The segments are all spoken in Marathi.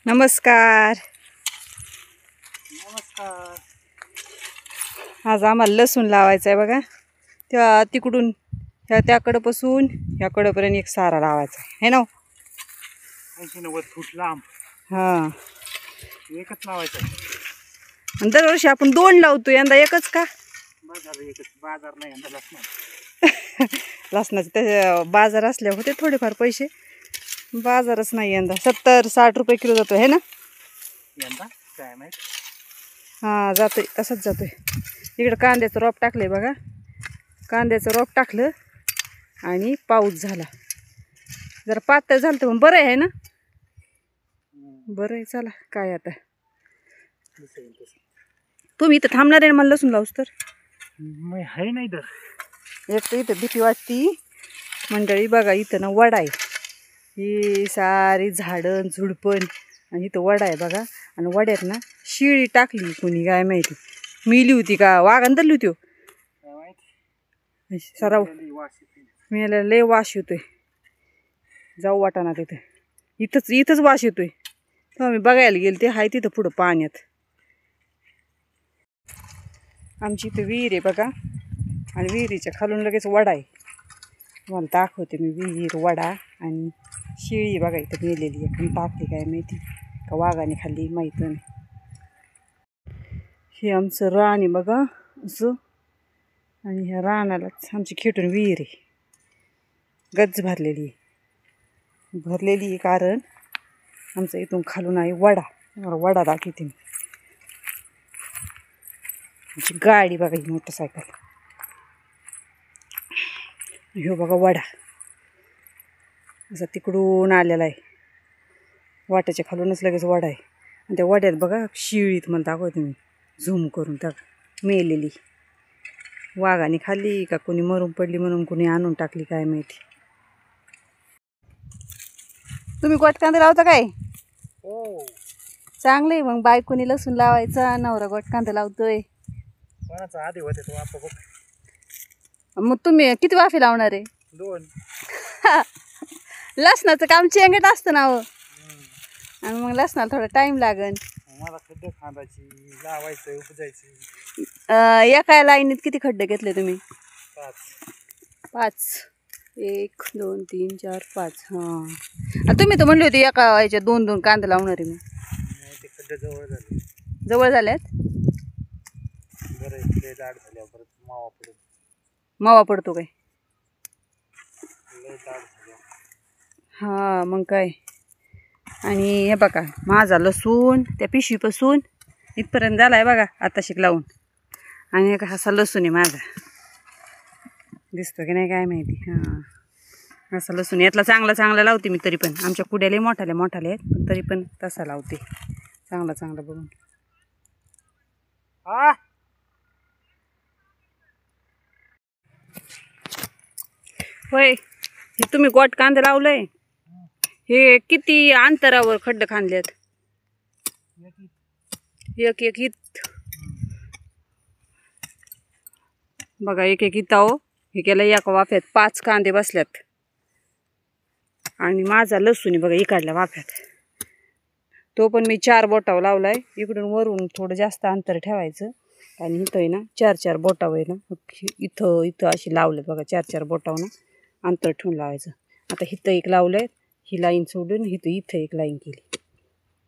नमस्कार. नमस्कार. आज आम्हाला लसूण लावायचा आहे बघा. त्या तिकडून त्याकडं पासून ह्याकडंपर्यंत एक सारा लावायचा आहे ना. 80-90 फूट लांब हां, एकच लावायचं आहे. दरवर्षी आपण 2 लावतो, यंदा एकच का? बाजार एकच, बाजार नाही यंदा लसणार. लसणाचे ते बाजार असल्यावर होते थोडेफार पैसे, बाजारच नाही यंदा. 70-60 रुपये किलो जातो आहे ना यंदा, काय माहित. हां, जातोय, तसंच जातोय. इकडं कांद्याचं रोप टाकलंय बघा. कांद्याचं रोप टाकलं आणि पाऊस झाला, जरा पातळ झालं तर पण बरं आहे ना. बरं आहे, चला काय आता. तुम्ही इथं थांबणार आहे मला लसूण लावूस तर? मी आहे नाही तर एक तर इथं भीती वाटती मंडळी. बघा इथं ना वडा आहे, ही सारी झाडं झुडपण, आणि इथं वडा आहे बघा. आणि वड्यात ना शिळी टाकली कोणी, काय माहिती मिली होती का वाघान धरली होती. काय माहित. सराव वास येते. मिळायला लय वास येतोय, जाऊ वाटाणा तिथं. इथंच वास येतोय. तेव्हा मी बघायला गेले ते हाय तिथं पुढं पाण्यात. आमची इथं विहीर आहे बघा, आणि विहिरीच्या खालून लगेच वडा आहे. तुम्हाला दाखवते मी विहीर, वडा आणि शिळी बघा इथं मेलेली आहे. पण टाकली काय माहिती का वाघाने खाल्ली, माहीत नाही. हे आमचं रान आहे बघा असं, आणि ह्या रानालाच आमची खेटून विहीर आहे. गच्च भरलेली आहे कारण आमचं इथून खालून आहे वडा. वडा दाखवते मी. आमची गाडी बघा, ही मोटरसायकल. ह्यो बघा वडा असा तिकडून आलेला आहे. वाट्याच्या खालूनच लगेच वडा आहे. आणि त्या वड्यात बघा शिळीत मला दाखवते मी झूम करून, त्या मेलेली. वाघाने खाल्ली का कोणी मरून पडली म्हणून कोणी आणून टाकली काय माहिती. तुम्ही गोट कांदे लावता काय? हो, चांगलं आहे मग. बायकोनी लसूण लावायचा, नवरा गोट कांदे लावतोय. कोणाचा आधी होते तो वापा बघ. मग तुम्ही किती वाफे लावणार आहे? 2. लसणाचं काम चेंगट असतं ना हो, आणि मग लसणाला थोडा टाइम लागेल. मला खड्डे खांदायची, लावायचं, उपजायची. एका लाईनीत किती खड्डे घेतले तुम्ही? 5. 1 2 3 4 5. हां, तुम्ही तर म्हणले होते एका याच्या 2-2 कांदे लावणार आहे. मी ते खड्डे जवळ झाले. जवळ झाल्यात. बरं, लय दाट झाल्यावर परत मावा पडून. मावा पडतो काय? लय दाट झाल्यावर. हां, मग काय. आणि हे बघा माझा लसूण त्या पिशवीपासून इथपर्यंत झाला आहे बघा, आता शिक लावून. आणि एक असा लसूण आहे माझा, दिसतो की नाही काय माहिती. हां, असा लसूण. यातला चांगला लावते मी. तरी पण आमच्या कुड्याला मोठाले आहेत, पण तरी पण तसा लावते चांगला बघून. होय, हे तुम्ही गोट कांदे लावलंय, हे किती अंतरावर खड्डे खांदलेत? एक इत बघा, एक इता हो. हे केलं एका वाफ्यात 5 कांदे बसल्यात. आणि माझा लसूण बघा इकडल्या वाफ्यात, तो पण मी 4 बोटावर लावलाय. इकडून वरून थोडं जास्त अंतर ठेवायचं, आणि इथं आहे ना 4-4 बोटावर आहे ना, इथं अशी लावलेत बघा. 4-4 बोटावर ना अंतर ठेवून लावायचं. आता इथं एक लावलंय, ही लाईन सोडून इथं एक लाईन केली.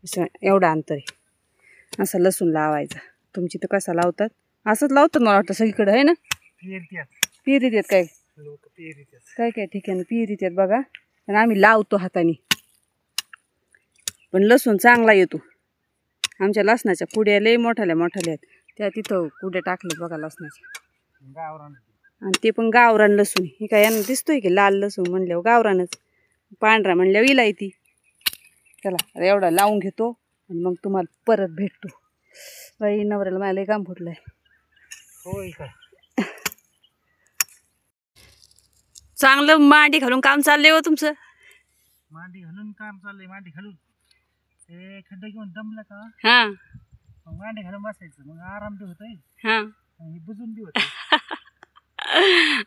असं एवढं अंतर आहे. असं लसूण लावायचा. तुमची तर कसा लावतात? असंच लावतात मला वाटतं सगळीकडे आहे ना. पिरीत येत काय काय ठिकाणी पिरीत येत बघा. आणि आम्ही लावतो हाताने, पण लसूण चांगला येतो. आमच्या लसणाच्या कुड्या लय मोठाल्या आहेत. त्या तिथं कुड्या टाकले बघा लसणाच्या, आणि ते पण गावरान लसूण. हे काय यांना दिसतोय की लाल लसूण म्हणल्यावर गावरानच, पांढरा म्हणल्यावर इलायती. चला एवढा लावून घेतो आणि मग तुम्हाला परत भेटतो. बाई, नवऱ्याला मला लय काम फुटलंय. होय काय. चांगलं मांडी घालून काम चाललंय हो तुमचं. मांडी घालून काम चाललंय. मांडी घालून ते खड्डे घेऊन दमलं का हां, मग मांडी घालून बसायचं. मग आराम बी होतोय हां, आणि बुजून बी होतंय.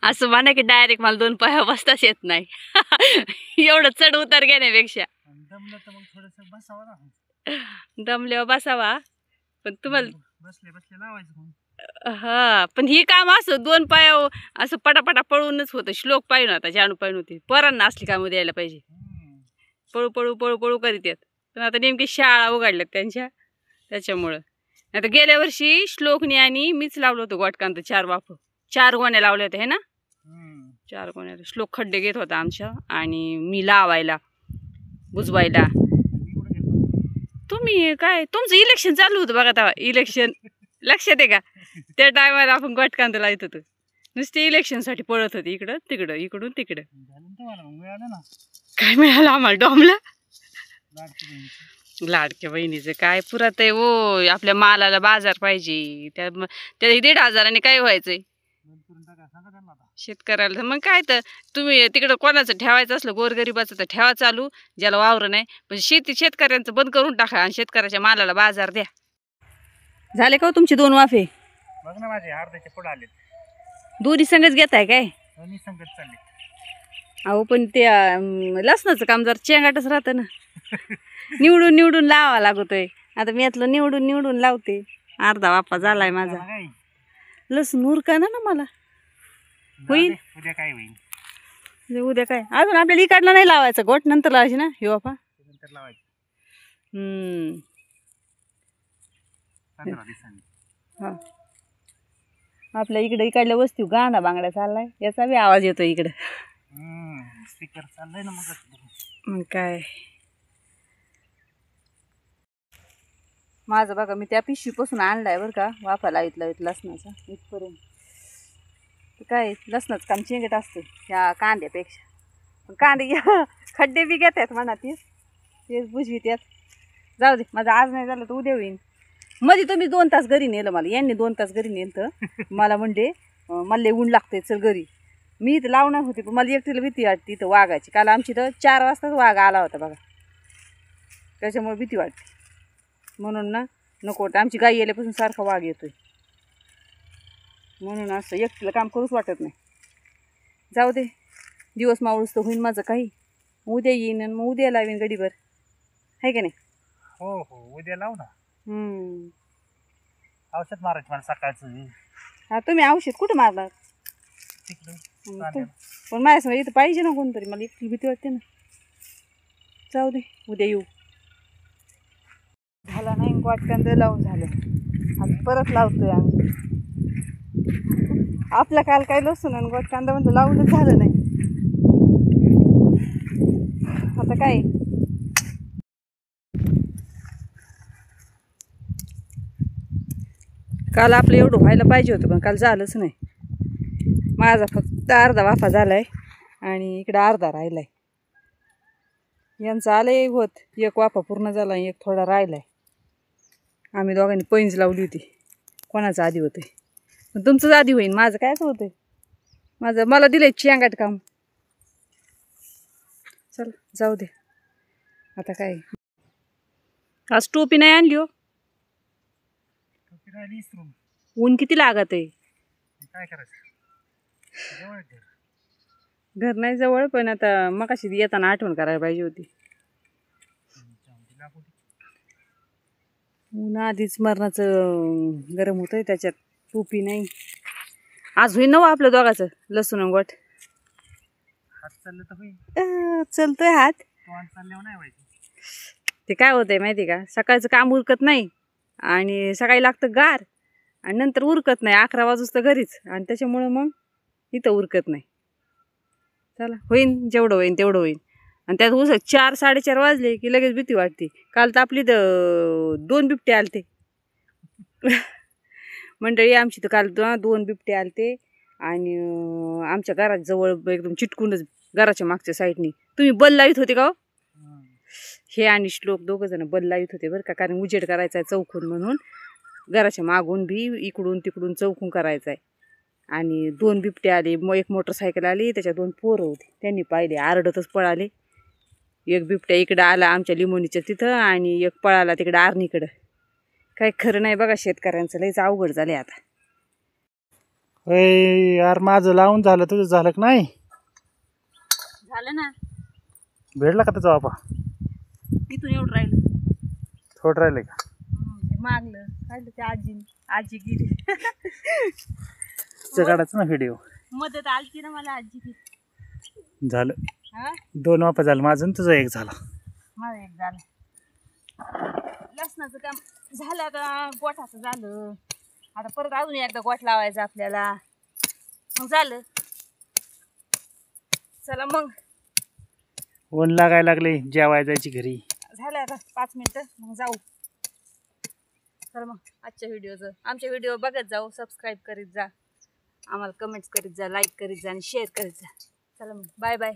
असं म्हणा की डायरेक्ट मला 2 पाया बसताच येत नाही. एवढं चढ उतार घेण्यापेक्षा दमलं तर मग थोडंसं बसावं ना. दमल्यावर बसावा. पण तुम्हाला बसले बसले लावायचं मग. हा, पण ही काम असं 2 पाया असं पटापटा पळूनच होतं. श्लोक पाहिजे आता जानू पाहिजे होती. पोरांना असली कामं द्यायला पाहिजे. पळू पळू पळू पळू करीत येत. पण आता नेमकी शाळा उघडल्यात त्यांच्या, त्याच्यामुळं. आता गेल्या वर्षी श्लोकने आणि मीच लावलं होतं गोटकांत 4 गोण्या लावल्या होत्या हे ना. 4 गोण्याला श्लोक खड्डे घेत होता आमच्या आणि मी लावायला बुजवायला. तुम्ही काय तुमचं इलेक्शन चालू होतं बघा तेव्हा. इलेक्शन लक्षात आहे का? त्या टायमाला आपण गोटकांत लावत होतो. नुसते इलेक्शनसाठी पळत होते इकडं तिकडं इकडून तिकडं. काय मिळालं आम्हाला डॉमला? लाडक्या बहिणीचं काय पुरात आहे हो. आपल्या मालाला बाजार पाहिजे. त्या 1,500 काय व्हायचंय शेतकऱ्याला? मग काय तर तुम्ही तिकडं कोणाचं ठेवायचं असलं गोरगरिबाचं तर ठेवा चालू, ज्याला वावर नाही. पण शेतकऱ्यांचं बंद करून टाका आणि शेतकऱ्याच्या मालाला बाजार द्या. झाले का तुमचे 2 वाफे? बघ ना माझे अर्ध्याच्या पुढे आले. दोन्ही संगच घेताय काय? दोन्ही संगत चालले. अहो पण ते लसणाचं काम जर चेंगाटच राहतं ना. निवडून निवडून लावा लागतोय. आता मी यातलं निवडून निवडून लावते. अर्धा वाफा झालाय माझा. लसूण उरका ना मला. होईल उद्या काय होईल? उद्या काय अजून आपल्याला इकडला नाही लावायचं. गोट नंतर लावायची ना हे वाफा. नंतर लावायचं. 15 दिवसांनी. हा, आपल्या इकडल्या वस्ती गाणा बांगड्या चाललाय. याचा बी आवाज येतो इकडं. स्पीकर चाललाय ना मग काय. माझं बघा मी त्या पिशवीपासून आणलाय बरं का वाफा लावित लसणाचा इथपर्यंत. काय लसणाचं काम चेंगट असतं ह्या कांद्यापेक्षा. पण कांदे खड्डे बी घेतात म्हणा तेच बुजवीत येत. जाऊ दे, माझं आज नाही झालं तर उद्या होईन. मध्ये तुम्ही 2 तास घरी नेलं मला. यांनी 2 तास घरी नेलं मला. म्हणजे मला लय ऊन लागतंय चल घरी. मी इथं लावणार होते पण मला एकटीला भीती वाटते इथं वाघाची. काल आमची तर 4 वाजताच वाघ आला होता बघा. त्याच्यामुळे भीती वाटते. म्हणून ना नको वाटतं. आमची गाई येल्यापासून सारखा वाघ येतोय. म्हणून असं एकटीला काम करूच वाटत नाही. जाऊ दे, दिवस मावळूस तर होईन माझं काही. उद्या येईन आणि मग उद्या लावीन गडीभर. आहे का नाही? हो हो, उद्या लावू ना. औषध मारायचं मला सकाळचं. हा, तुम्ही औषध कुठं मारणार? पण माझ्यासमोर इथं पाहिजे ना कोणतरी. मला एकटी भीती वाटते ना. जाऊ दे, उद्या येऊ. झाला नाही गोटकांद लावून झालं. आज परत लावतोय आम्ही. आपल्या काल काय लसूण आणि गोटकांदा म्हणजे लावूनच झालं नाही. आता काय काल आपलं एवढं व्हायला पाहिजे होतं पण काल झालंच नाही. माझा फक्त अर्धा वाफा झालाय आणि इकडं अर्धा राहिलाय. यांचं आलंय होत. 1 वाफा पूर्ण झाला, 1 थोडा राहिलाय. आम्ही दोघांनी पैंज लावली होती. कोणाचं आधी होतंय पण तुमचंच आधी होईन. माझं कायच होतंय. मला दिलंय चेंगाट काम. चल जाऊ दे आता काय. आज टोपी नाही आणली हो. ऊन किती लागत आहे. काय करायचं? घर नाही जवळ पण आता मगाशी येताना आठवण करायला पाहिजे होती. ऊन आधीच मरणाचं गरम होतंय. त्याच्यात टोपी नाही. आज होईन ना आपल्या दोघाचं लसूण गोट. हात चाललं तर होईल. चलतोय हात. चालल्यावर नाही व्हायचं. ते काय होतंय माहिती का, सकाळचं काम उरकत नाही आणि सकाळी लागतं गार आणि नंतर उरकत नाही. 11 वाजूस तर घरीच आणि त्याच्यामुळं मग इथं उरकत नाही. चला होईन, जेवढं होईन तेवढं होईन. आणि त्यात 4 साडेचार वाजले की लगेच भीती वाटते. काल तर आपली 2 बिबटे आलते मंडळी आमची. तर काल 2 बिबटे आलते आणि आमच्या घरात जवळ एकदम चिटकूनच घराच्या मागच्या साईडनी. तुम्ही बल लावित होते का हो? हे आणि श्लोक 2 जण बल लावित होते बरं का. कारण उजेड करायचा आहे चौकून म्हणून. घराच्या मागून भी इकडून तिकडून चौकून करायचा आहे. आणि 2 बिबटे आले. 1 मोटरसायकल आली, त्याच्या 2 पोरं होते. त्यांनी पाहिले, आरडतच पळाले. 1 बिबट्या इकडं आला आमच्या लिंबोणीच्या तिथं आणि 1 पळाला तिकडं आरणीकडं. काय खरं नाही बघा, शेतकऱ्यांचं लयच अवघड झाले आता. यार माझं लावून झालं, तुझं झालं का नाही? झालं ना. भेटला का त्याचा बापा? इथून एवढं राहिलं. थोडं राहिले का? मागलं काढलं ते आजी गेली. काढायचं ना व्हिडिओ. मदत आलती ना मला आजी ती. झालं हा 2 वाफा झालं माझं, तुझं 1 झाला. माझं एक झालं. लसणाचं काम झालं, आता गोठाचं झालं. आता परत अजून एकदा गोठ लावायचा आपल्याला, मग झालं. चला मग ऊन लागायला लागले, जेवायला जायची घरी. झालं आता 5 मिनिटं मग जाऊ. चला मग आमच्या व्हिडिओ बघत जाऊ, सबस्क्राईब करीत जा, आम्हाला कमेंट्स करीत जा, लाईक करीत जा आणि शेअर करीत जा. चला मग बाय बाय.